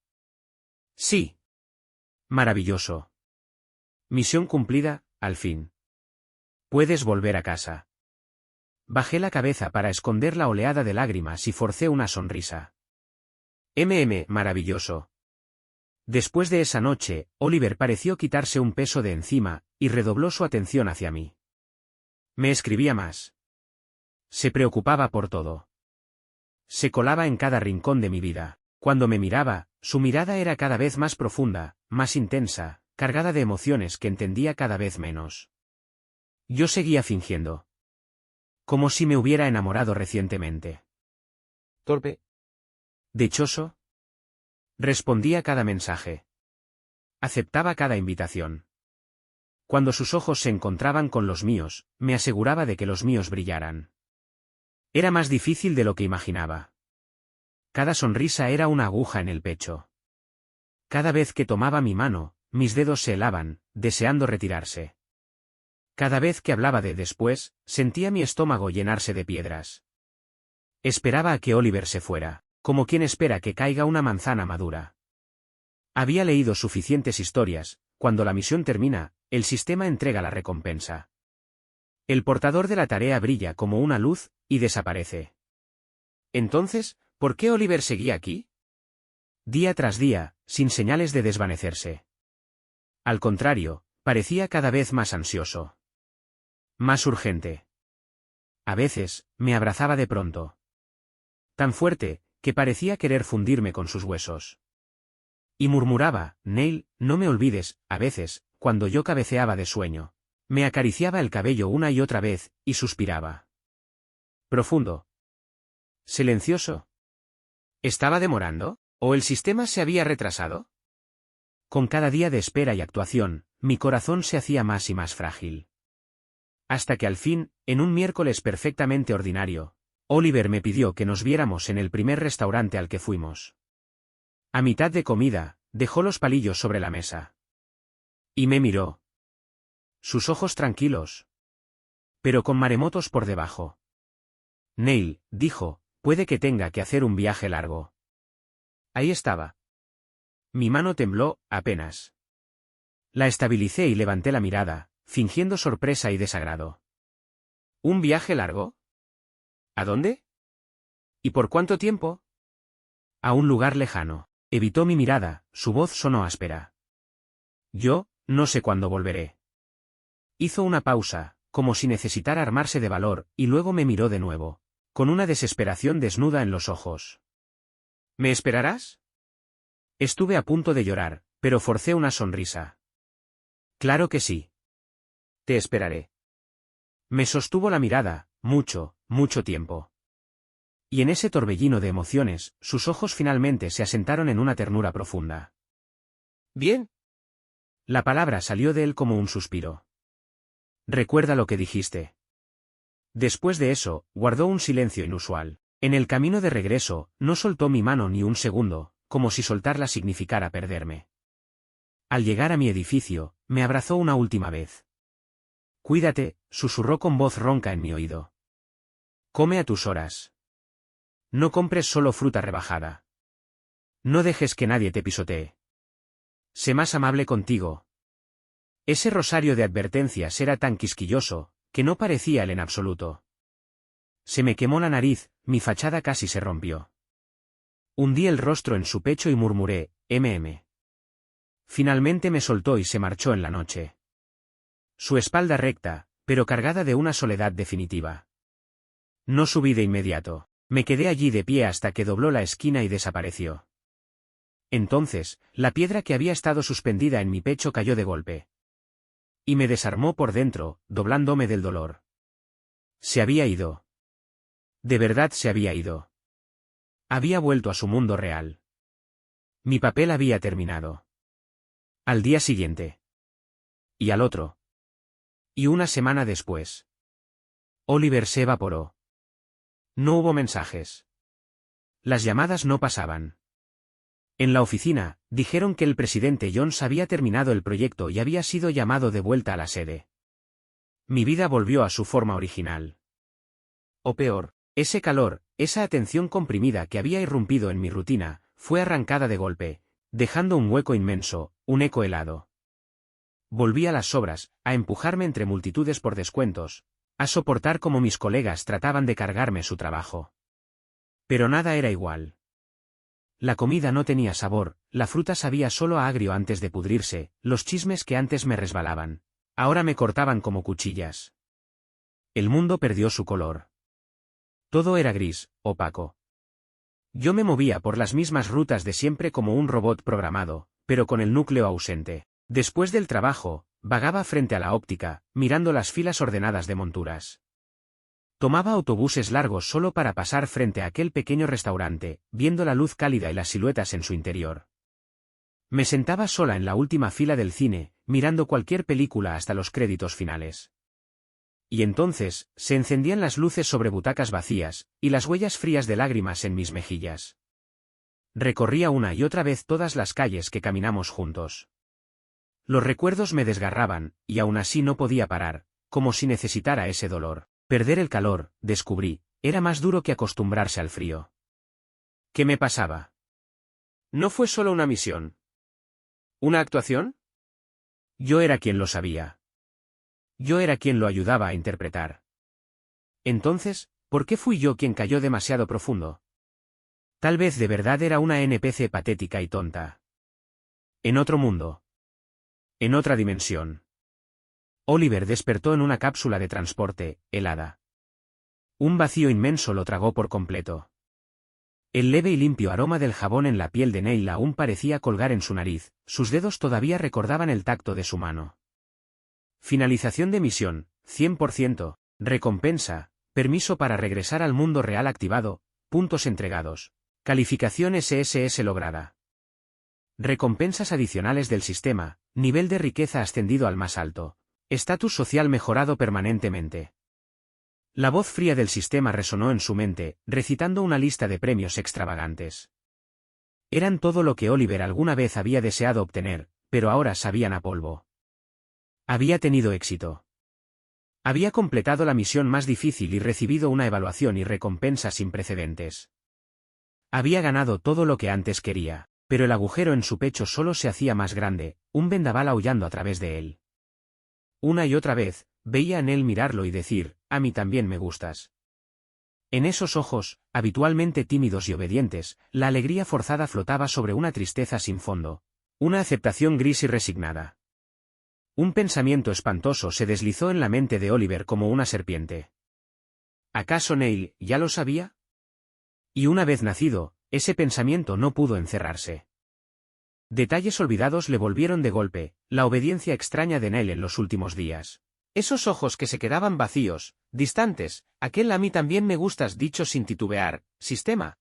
Sí. Maravilloso. Misión cumplida, al fin. Puedes volver a casa. Bajé la cabeza para esconder la oleada de lágrimas y forcé una sonrisa. Maravilloso. Después de esa noche, Oliver pareció quitarse un peso de encima, y redobló su atención hacia mí. Me escribía más. Se preocupaba por todo. Se colaba en cada rincón de mi vida. Cuando me miraba, su mirada era cada vez más profunda, más intensa, cargada de emociones que entendía cada vez menos. Yo seguía fingiendo. Como si me hubiera enamorado recientemente. Torpe. ¿Dichoso? Respondía cada mensaje. Aceptaba cada invitación. Cuando sus ojos se encontraban con los míos, me aseguraba de que los míos brillaran. Era más difícil de lo que imaginaba. Cada sonrisa era una aguja en el pecho. Cada vez que tomaba mi mano, mis dedos se helaban, deseando retirarse. Cada vez que hablaba de después, sentía mi estómago llenarse de piedras. Esperaba a que Oliver se fuera, como quien espera que caiga una manzana madura. Había leído suficientes historias. Cuando la misión termina, el sistema entrega la recompensa. El portador de la tarea brilla como una luz, y desaparece. Entonces, ¿por qué Oliver seguía aquí? Día tras día, sin señales de desvanecerse. Al contrario, parecía cada vez más ansioso. Más urgente. A veces, me abrazaba de pronto. Tan fuerte, que parecía querer fundirme con sus huesos. Y murmuraba, Neil, no me olvides. A veces, cuando yo cabeceaba de sueño, me acariciaba el cabello una y otra vez, y suspiraba. Profundo. Silencioso. ¿Estaba demorando? ¿O el sistema se había retrasado? Con cada día de espera y actuación, mi corazón se hacía más y más frágil. Hasta que al fin, en un miércoles perfectamente ordinario, Oliver me pidió que nos viéramos en el primer restaurante al que fuimos. A mitad de comida, dejó los palillos sobre la mesa. Y me miró. Sus ojos tranquilos. Pero con maremotos por debajo. Neil, dijo, puede que tenga que hacer un viaje largo. Ahí estaba. Mi mano tembló, apenas. La estabilicé y levanté la mirada, fingiendo sorpresa y desagrado. ¿Un viaje largo? ¿A dónde? ¿Y por cuánto tiempo? A un lugar lejano. Evitó mi mirada, su voz sonó áspera. Yo, no sé cuándo volveré. Hizo una pausa, como si necesitara armarse de valor, y luego me miró de nuevo, con una desesperación desnuda en los ojos. ¿Me esperarás? Estuve a punto de llorar, pero forcé una sonrisa. Claro que sí. Te esperaré. Me sostuvo la mirada, mucho, mucho tiempo. Y en ese torbellino de emociones, sus ojos finalmente se asentaron en una ternura profunda. ¿Bien? La palabra salió de él como un suspiro. Recuerda lo que dijiste. Después de eso, guardó un silencio inusual. En el camino de regreso, no soltó mi mano ni un segundo, como si soltarla significara perderme. Al llegar a mi edificio, me abrazó una última vez. Cuídate, susurró con voz ronca en mi oído. Come a tus horas. No compres solo fruta rebajada. No dejes que nadie te pisotee. Sé más amable contigo. Ese rosario de advertencias era tan quisquilloso, que no parecía él en absoluto. Se me quemó la nariz, mi fachada casi se rompió. Hundí el rostro en su pecho y murmuré, mm. Finalmente me soltó y se marchó en la noche. Su espalda recta, pero cargada de una soledad definitiva. No subí de inmediato. Me quedé allí de pie hasta que dobló la esquina y desapareció. Entonces, la piedra que había estado suspendida en mi pecho cayó de golpe. Y me desarmó por dentro, doblándome del dolor. Se había ido. De verdad se había ido. Había vuelto a su mundo real. Mi papel había terminado. Al día siguiente. Y al otro. Y una semana después. Oliver se evaporó. No hubo mensajes. Las llamadas no pasaban. En la oficina, dijeron que el presidente Jones había terminado el proyecto y había sido llamado de vuelta a la sede. Mi vida volvió a su forma original. O peor, ese calor, esa atención comprimida que había irrumpido en mi rutina, fue arrancada de golpe, dejando un hueco inmenso, un eco helado. Volví a las sobras, a empujarme entre multitudes por descuentos, a soportar como mis colegas trataban de cargarme su trabajo. Pero nada era igual. La comida no tenía sabor, la fruta sabía solo a agrio antes de pudrirse, los chismes que antes me resbalaban, ahora me cortaban como cuchillas. El mundo perdió su color. Todo era gris, opaco. Yo me movía por las mismas rutas de siempre como un robot programado, pero con el núcleo ausente. Después del trabajo, vagaba frente a la óptica, mirando las filas ordenadas de monturas. Tomaba autobuses largos solo para pasar frente a aquel pequeño restaurante, viendo la luz cálida y las siluetas en su interior. Me sentaba sola en la última fila del cine, mirando cualquier película hasta los créditos finales. Y entonces, se encendían las luces sobre butacas vacías, y las huellas frías de lágrimas en mis mejillas. Recorría una y otra vez todas las calles que caminamos juntos. Los recuerdos me desgarraban, y aún así no podía parar, como si necesitara ese dolor. Perder el calor, descubrí, era más duro que acostumbrarse al frío. ¿Qué me pasaba? ¿No fue solo una misión? ¿Una actuación? Yo era quien lo sabía. Yo era quien lo ayudaba a interpretar. Entonces, ¿por qué fui yo quien cayó demasiado profundo? Tal vez de verdad era una NPC patética y tonta. En otro mundo. En otra dimensión. Oliver despertó en una cápsula de transporte, helada. Un vacío inmenso lo tragó por completo. El leve y limpio aroma del jabón en la piel de Neil aún parecía colgar en su nariz, sus dedos todavía recordaban el tacto de su mano. Finalización de misión, 100%, recompensa, permiso para regresar al mundo real activado, puntos entregados, calificación SSS lograda. Recompensas adicionales del sistema, nivel de riqueza ascendido al más alto, estatus social mejorado permanentemente. La voz fría del sistema resonó en su mente, recitando una lista de premios extravagantes. Eran todo lo que Oliver alguna vez había deseado obtener, pero ahora sabían a polvo. Había tenido éxito. Había completado la misión más difícil y recibido una evaluación y recompensa sin precedentes. Había ganado todo lo que antes quería, pero el agujero en su pecho solo se hacía más grande, un vendaval aullando a través de él. Una y otra vez, veía en él mirarlo y decir, a mí también me gustas. En esos ojos, habitualmente tímidos y obedientes, la alegría forzada flotaba sobre una tristeza sin fondo, una aceptación gris y resignada. Un pensamiento espantoso se deslizó en la mente de Oliver como una serpiente. ¿Acaso Neil ya lo sabía? Y una vez nacido, ese pensamiento no pudo encerrarse. Detalles olvidados le volvieron de golpe, la obediencia extraña de Neil en los últimos días. Esos ojos que se quedaban vacíos, distantes, aquel a mí también me gustas dicho sin titubear, sistema.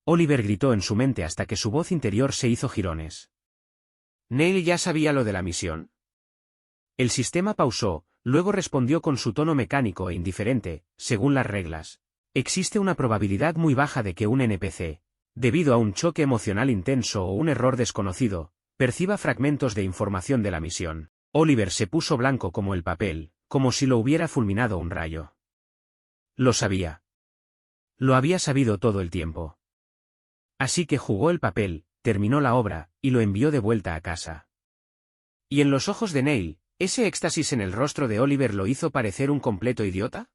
Oliver gritó en su mente hasta que su voz interior se hizo jirones. ¿Neil ya sabía lo de la misión? El sistema pausó, luego respondió con su tono mecánico e indiferente, según las reglas. Existe una probabilidad muy baja de que un NPC, debido a un choque emocional intenso o un error desconocido, perciba fragmentos de información de la misión. Oliver se puso blanco como el papel, como si lo hubiera fulminado un rayo. Lo sabía. Lo había sabido todo el tiempo. Así que jugó el papel, terminó la obra, y lo envió de vuelta a casa. ¿Y en los ojos de Neil, ese éxtasis en el rostro de Oliver lo hizo parecer un completo idiota?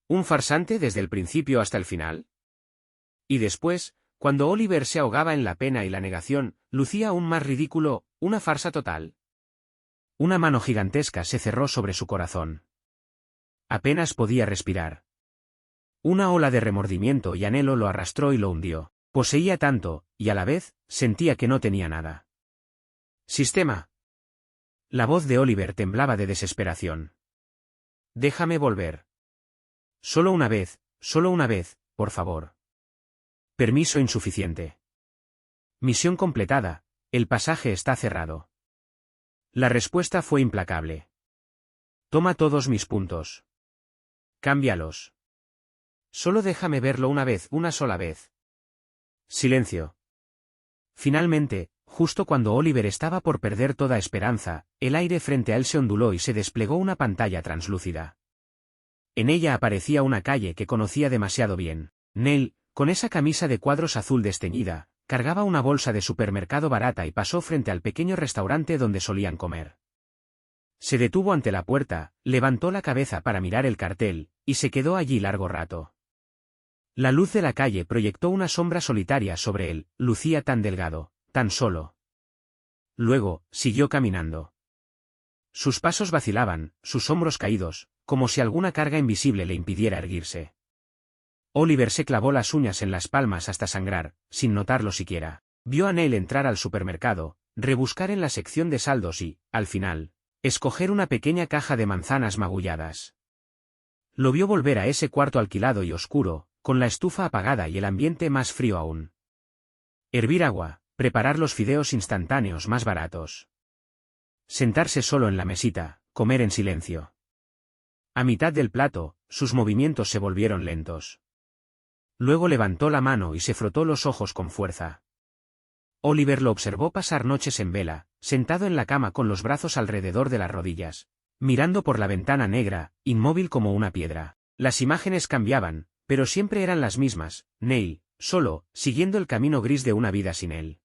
¿Un farsante desde el principio hasta el final? Y después, cuando Oliver se ahogaba en la pena y la negación, lucía aún más ridículo, una farsa total. Una mano gigantesca se cerró sobre su corazón. Apenas podía respirar. Una ola de remordimiento y anhelo lo arrastró y lo hundió. Poseía tanto, y a la vez, sentía que no tenía nada. Sistema. La voz de Oliver temblaba de desesperación. Déjame volver. Solo una vez, por favor. Permiso insuficiente. Misión completada, el pasaje está cerrado. La respuesta fue implacable. Toma todos mis puntos. Cámbialos. Solo déjame verlo una sola vez. Silencio. Finalmente, justo cuando Oliver estaba por perder toda esperanza, el aire frente a él se onduló y se desplegó una pantalla translúcida. En ella aparecía una calle que conocía demasiado bien. Neil, con esa camisa de cuadros azul desteñida, cargaba una bolsa de supermercado barata y pasó frente al pequeño restaurante donde solían comer. Se detuvo ante la puerta, levantó la cabeza para mirar el cartel, y se quedó allí largo rato. La luz de la calle proyectó una sombra solitaria sobre él, lucía tan delgado, tan solo. Luego, siguió caminando. Sus pasos vacilaban, sus hombros caídos, como si alguna carga invisible le impidiera erguirse. Oliver se clavó las uñas en las palmas hasta sangrar, sin notarlo siquiera. Vio a Neil entrar al supermercado, rebuscar en la sección de saldos y, al final, escoger una pequeña caja de manzanas magulladas. Lo vio volver a ese cuarto alquilado y oscuro, con la estufa apagada y el ambiente más frío aún. Hervir agua, preparar los fideos instantáneos más baratos. Sentarse solo en la mesita, comer en silencio. A mitad del plato, sus movimientos se volvieron lentos. Luego levantó la mano y se frotó los ojos con fuerza. Oliver lo observó pasar noches en vela, sentado en la cama con los brazos alrededor de las rodillas, mirando por la ventana negra, inmóvil como una piedra. Las imágenes cambiaban, pero siempre eran las mismas, Neil, solo, siguiendo el camino gris de una vida sin él.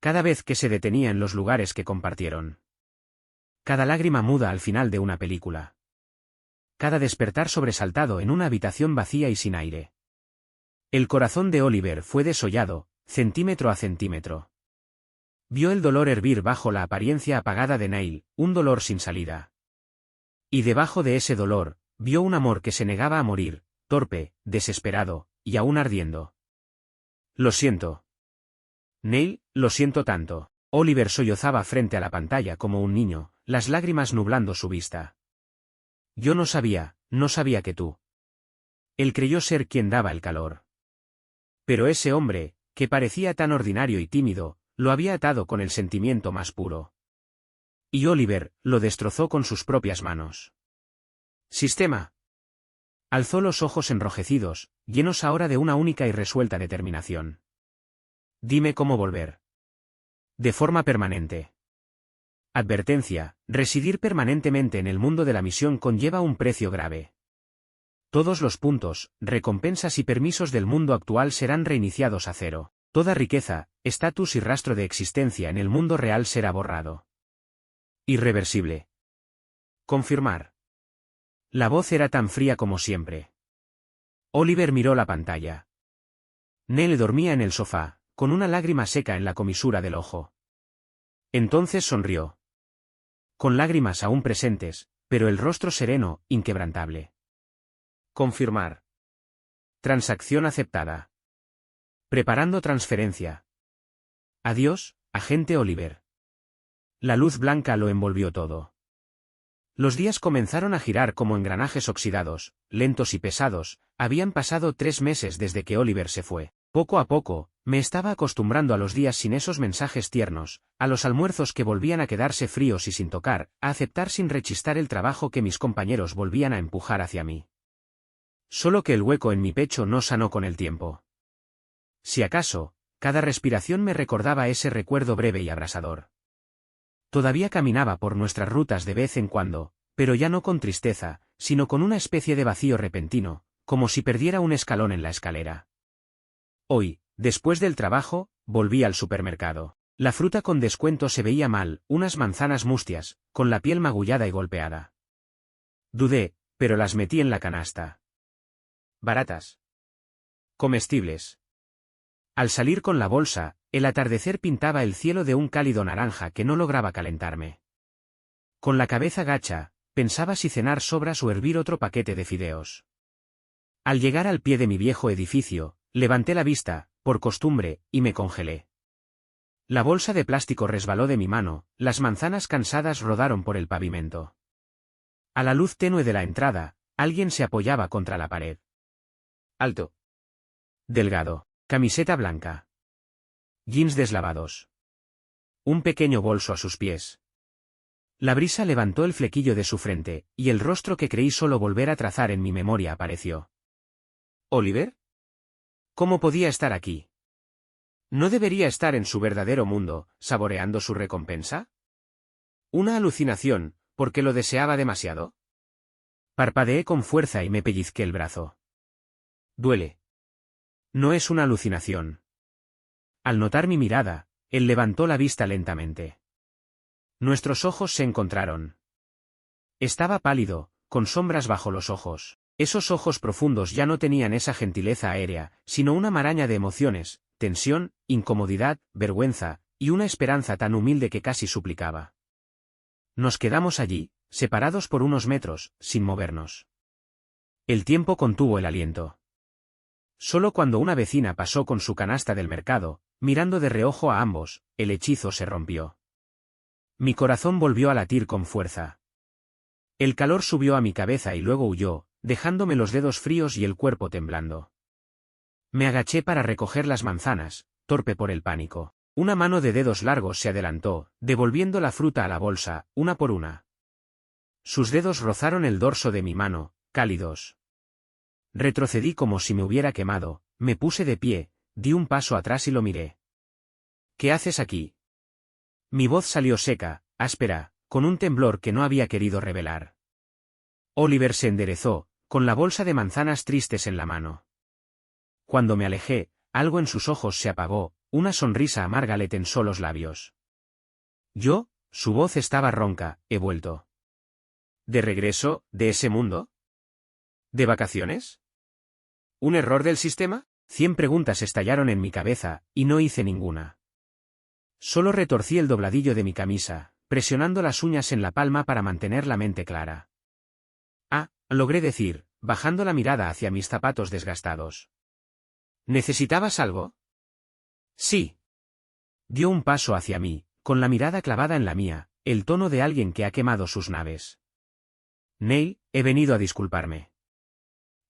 Cada vez que se detenía en los lugares que compartieron. Cada lágrima muda al final de una película. Cada despertar sobresaltado en una habitación vacía y sin aire. El corazón de Oliver fue desollado, centímetro a centímetro. Vio el dolor hervir bajo la apariencia apagada de Neil, un dolor sin salida. Y debajo de ese dolor, vio un amor que se negaba a morir, torpe, desesperado, y aún ardiendo. Lo siento. Neil, lo siento tanto. Oliver sollozaba frente a la pantalla como un niño, las lágrimas nublando su vista. Yo no sabía que tú. Él creyó ser quien daba el calor. Pero ese hombre, que parecía tan ordinario y tímido, lo había atado con el sentimiento más puro. Y Oliver lo destrozó con sus propias manos. Sistema. Alzó los ojos enrojecidos, llenos ahora de una única y resuelta determinación. Dime cómo volver. De forma permanente. Advertencia: residir permanentemente en el mundo de la misión conlleva un precio grave. Todos los puntos, recompensas y permisos del mundo actual serán reiniciados a cero. Toda riqueza, estatus y rastro de existencia en el mundo real será borrado. Irreversible. Confirmar. La voz era tan fría como siempre. Oliver miró la pantalla. Nell dormía en el sofá, con una lágrima seca en la comisura del ojo. Entonces sonrió. Con lágrimas aún presentes, pero el rostro sereno, inquebrantable. Confirmar. Transacción aceptada. Preparando transferencia. Adiós, agente Oliver. La luz blanca lo envolvió todo. Los días comenzaron a girar como engranajes oxidados, lentos y pesados. Habían pasado 3 meses desde que Oliver se fue. Poco a poco, me estaba acostumbrando a los días sin esos mensajes tiernos, a los almuerzos que volvían a quedarse fríos y sin tocar, a aceptar sin rechistar el trabajo que mis compañeros volvían a empujar hacia mí. Solo que el hueco en mi pecho no sanó con el tiempo. Si acaso, cada respiración me recordaba ese recuerdo breve y abrasador. Todavía caminaba por nuestras rutas de vez en cuando, pero ya no con tristeza, sino con una especie de vacío repentino, como si perdiera un escalón en la escalera. Hoy, después del trabajo, volví al supermercado. La fruta con descuento se veía mal, unas manzanas mustias, con la piel magullada y golpeada. Dudé, pero las metí en la canasta. Baratas. Comestibles. Al salir con la bolsa, el atardecer pintaba el cielo de un cálido naranja que no lograba calentarme. Con la cabeza gacha, pensaba si cenar sobras o hervir otro paquete de fideos. Al llegar al pie de mi viejo edificio, levanté la vista, por costumbre, y me congelé. La bolsa de plástico resbaló de mi mano, las manzanas cansadas rodaron por el pavimento. A la luz tenue de la entrada, alguien se apoyaba contra la pared. Alto. Delgado. Camiseta blanca. Jeans deslavados. Un pequeño bolso a sus pies. La brisa levantó el flequillo de su frente, y el rostro que creí solo volver a trazar en mi memoria apareció. ¿Oliver? ¿Cómo podía estar aquí? ¿No debería estar en su verdadero mundo, saboreando su recompensa? ¿Una alucinación, porque lo deseaba demasiado? Parpadeé con fuerza y me pellizqué el brazo. Duele. No es una alucinación. Al notar mi mirada, él levantó la vista lentamente. Nuestros ojos se encontraron. Estaba pálido, con sombras bajo los ojos. Esos ojos profundos ya no tenían esa gentileza aérea, sino una maraña de emociones, tensión, incomodidad, vergüenza, y una esperanza tan humilde que casi suplicaba. Nos quedamos allí, separados por unos metros, sin movernos. El tiempo contuvo el aliento. Solo cuando una vecina pasó con su canasta del mercado, mirando de reojo a ambos, el hechizo se rompió. Mi corazón volvió a latir con fuerza. El calor subió a mi cabeza y luego huyó, dejándome los dedos fríos y el cuerpo temblando. Me agaché para recoger las manzanas, torpe por el pánico. Una mano de dedos largos se adelantó, devolviendo la fruta a la bolsa, una por una. Sus dedos rozaron el dorso de mi mano, cálidos. Retrocedí como si me hubiera quemado, me puse de pie, di un paso atrás y lo miré. ¿Qué haces aquí? Mi voz salió seca, áspera, con un temblor que no había querido revelar. Oliver se enderezó, con la bolsa de manzanas tristes en la mano. Cuando me alejé, algo en sus ojos se apagó, una sonrisa amarga le tensó los labios. Yo, su voz estaba ronca, he vuelto. ¿De regreso, de ese mundo? ¿De vacaciones? ¿Un error del sistema? 100 preguntas estallaron en mi cabeza, y no hice ninguna. Solo retorcí el dobladillo de mi camisa, presionando las uñas en la palma para mantener la mente clara. Ah, logré decir, bajando la mirada hacia mis zapatos desgastados. ¿Necesitabas algo? Sí. Dio un paso hacia mí, con la mirada clavada en la mía, el tono de alguien que ha quemado sus naves. Ney, he venido a disculparme.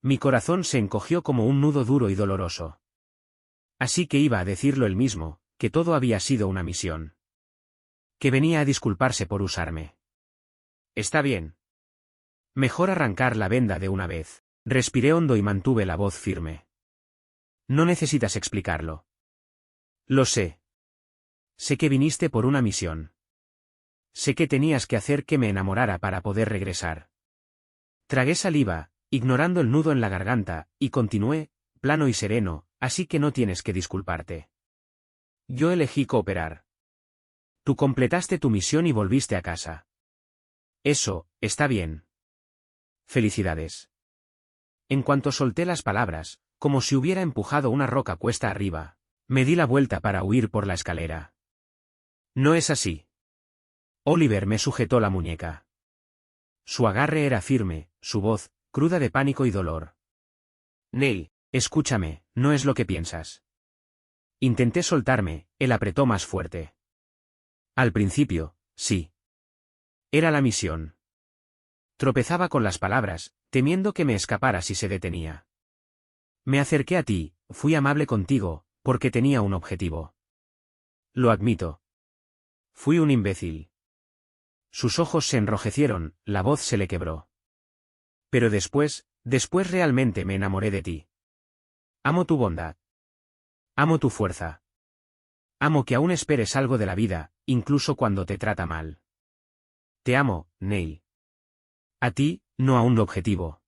Mi corazón se encogió como un nudo duro y doloroso. Así que iba a decirlo él mismo, que todo había sido una misión. Que venía a disculparse por usarme. Está bien. Mejor arrancar la venda de una vez. Respiré hondo y mantuve la voz firme. No necesitas explicarlo. Lo sé. Sé que viniste por una misión. Sé que tenías que hacer que me enamorara para poder regresar. Tragué saliva, ignorando el nudo en la garganta, y continué, plano y sereno, así que no tienes que disculparte. Yo elegí cooperar. Tú completaste tu misión y volviste a casa. Eso, está bien. Felicidades. En cuanto solté las palabras, como si hubiera empujado una roca cuesta arriba, me di la vuelta para huir por la escalera. No es así. Oliver me sujetó la muñeca. Su agarre era firme, su voz, cruda de pánico y dolor. Neil, escúchame, no es lo que piensas. Intenté soltarme, él apretó más fuerte. Al principio, sí. Era la misión. Tropezaba con las palabras, temiendo que me escapara si se detenía. Me acerqué a ti, fui amable contigo, porque tenía un objetivo. Lo admito. Fui un imbécil. Sus ojos se enrojecieron, la voz se le quebró. Pero después realmente me enamoré de ti. Amo tu bondad. Amo tu fuerza. Amo que aún esperes algo de la vida, incluso cuando te trata mal. Te amo, Neil. A ti, no a un objetivo.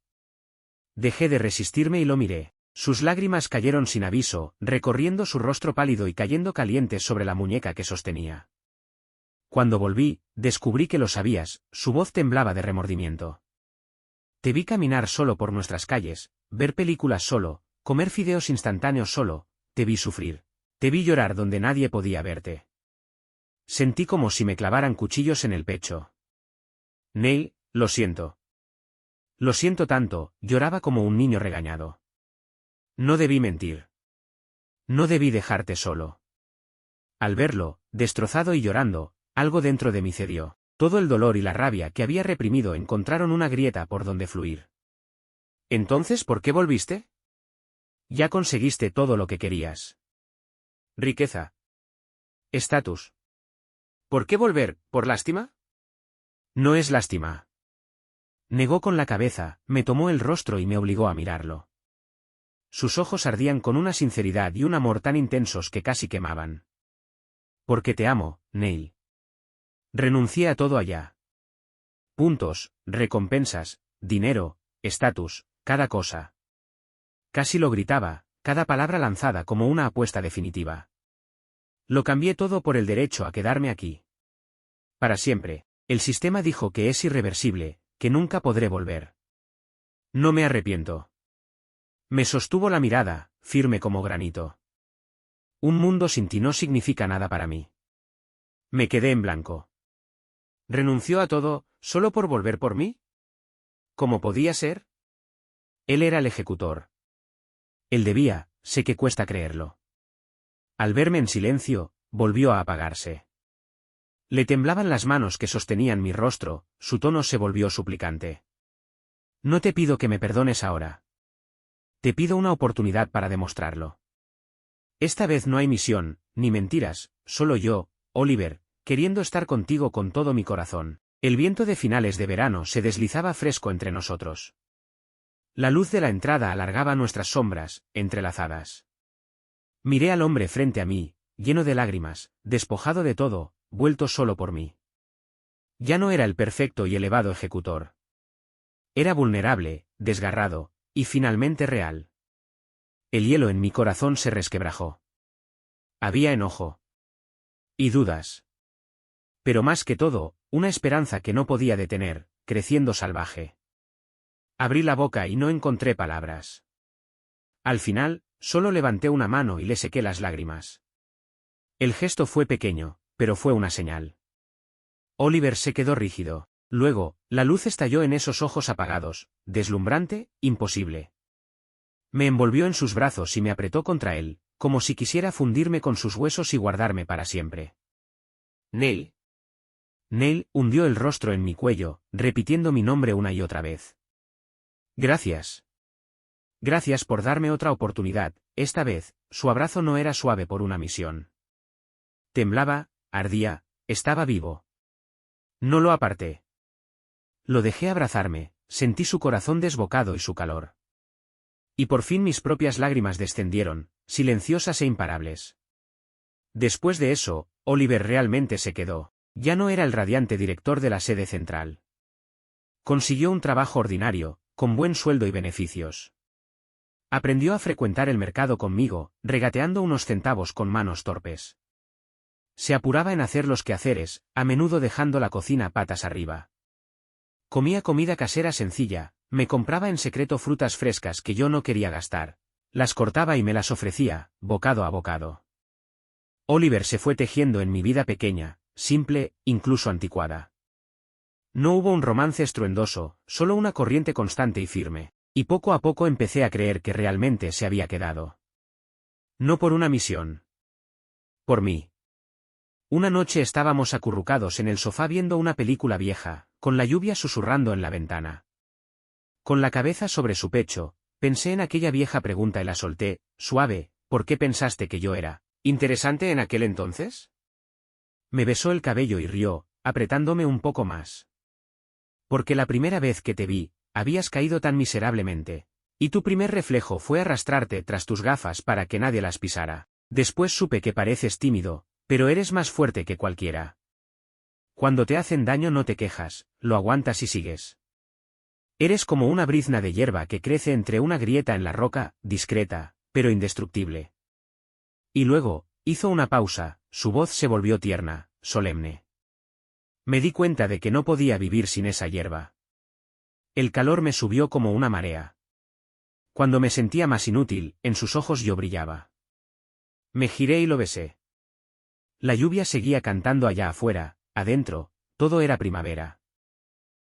Dejé de resistirme y lo miré. Sus lágrimas cayeron sin aviso, recorriendo su rostro pálido y cayendo calientes sobre la muñeca que sostenía. Cuando volví, descubrí que lo sabías, su voz temblaba de remordimiento. Te vi caminar solo por nuestras calles, ver películas solo, comer fideos instantáneos solo, te vi sufrir. Te vi llorar donde nadie podía verte. Sentí como si me clavaran cuchillos en el pecho. Neil, lo siento. Lo siento tanto, lloraba como un niño regañado. No debí mentir. No debí dejarte solo. Al verlo, destrozado y llorando, algo dentro de mí cedió. Todo el dolor y la rabia que había reprimido encontraron una grieta por donde fluir. ¿Entonces por qué volviste? Ya conseguiste todo lo que querías. Riqueza. Estatus. ¿Por qué volver? ¿Por lástima? No es lástima. Negó con la cabeza, me tomó el rostro y me obligó a mirarlo. Sus ojos ardían con una sinceridad y un amor tan intensos que casi quemaban. Porque te amo, Neil. Renuncié a todo allá. Puntos, recompensas, dinero, estatus, cada cosa. Casi lo gritaba, cada palabra lanzada como una apuesta definitiva. Lo cambié todo por el derecho a quedarme aquí. Para siempre. El sistema dijo que es irreversible, que nunca podré volver. No me arrepiento. Me sostuvo la mirada, firme como granito. Un mundo sin ti no significa nada para mí. Me quedé en blanco. ¿Renunció a todo, solo por volver por mí? ¿Cómo podía ser? Él era el ejecutor. Él debía, sé que cuesta creerlo. Al verme en silencio, volvió a apagarse. Le temblaban las manos que sostenían mi rostro, su tono se volvió suplicante. No te pido que me perdones ahora. Te pido una oportunidad para demostrarlo. Esta vez no hay misión, ni mentiras, solo yo, Oliver, queriendo estar contigo con todo mi corazón. El viento de finales de verano se deslizaba fresco entre nosotros. La luz de la entrada alargaba nuestras sombras, entrelazadas. Miré al hombre frente a mí, lleno de lágrimas, despojado de todo, vuelto solo por mí. Ya no era el perfecto y elevado ejecutor. Era vulnerable, desgarrado, y finalmente real. El hielo en mi corazón se resquebrajó. Había enojo. Y dudas. Pero más que todo, una esperanza que no podía detener, creciendo salvaje. Abrí la boca y no encontré palabras. Al final, solo levanté una mano y le sequé las lágrimas. El gesto fue pequeño, pero fue una señal. Oliver se quedó rígido. Luego, la luz estalló en esos ojos apagados, deslumbrante, imposible. Me envolvió en sus brazos y me apretó contra él, como si quisiera fundirme con sus huesos y guardarme para siempre. Neil. Neil hundió el rostro en mi cuello, repitiendo mi nombre una y otra vez. Gracias. Gracias por darme otra oportunidad. Esta vez, su abrazo no era suave por una misión. Temblaba, ardía, estaba vivo. No lo aparté. Lo dejé abrazarme, sentí su corazón desbocado y su calor. Y por fin mis propias lágrimas descendieron, silenciosas e imparables. Después de eso, Oliver realmente se quedó. Ya no era el radiante director de la sede central. Consiguió un trabajo ordinario, con buen sueldo y beneficios. Aprendió a frecuentar el mercado conmigo, regateando unos centavos con manos torpes. Se apuraba en hacer los quehaceres, a menudo dejando la cocina patas arriba. Comía comida casera sencilla, Me compraba en secreto frutas frescas que yo no quería gastar. Las cortaba y me las ofrecía, bocado a bocado. Oliver se fue tejiendo en mi vida pequeña, simple, incluso anticuada. No hubo un romance estruendoso, solo una corriente constante y firme, y poco a poco empecé a creer que realmente se había quedado. No por una misión. Por mí. Una noche estábamos acurrucados en el sofá viendo una película vieja, con la lluvia susurrando en la ventana. Con la cabeza sobre su pecho, pensé en aquella vieja pregunta y la solté, suave: ¿por qué pensaste que yo era interesante en aquel entonces? Me besó el cabello y rió, apretándome un poco más. Porque la primera vez que te vi, habías caído tan miserablemente, y tu primer reflejo fue arrastrarte tras tus gafas para que nadie las pisara. Después supe que pareces tímido, pero eres más fuerte que cualquiera. Cuando te hacen daño no te quejas, lo aguantas y sigues. Eres como una brizna de hierba que crece entre una grieta en la roca, discreta, pero indestructible. Y luego, hizo una pausa, su voz se volvió tierna, solemne. Me di cuenta de que no podía vivir sin esa hierba. El calor me subió como una marea. Cuando me sentía más inútil, en sus ojos yo brillaba. Me giré y lo besé. La lluvia seguía cantando allá afuera, adentro, todo era primavera.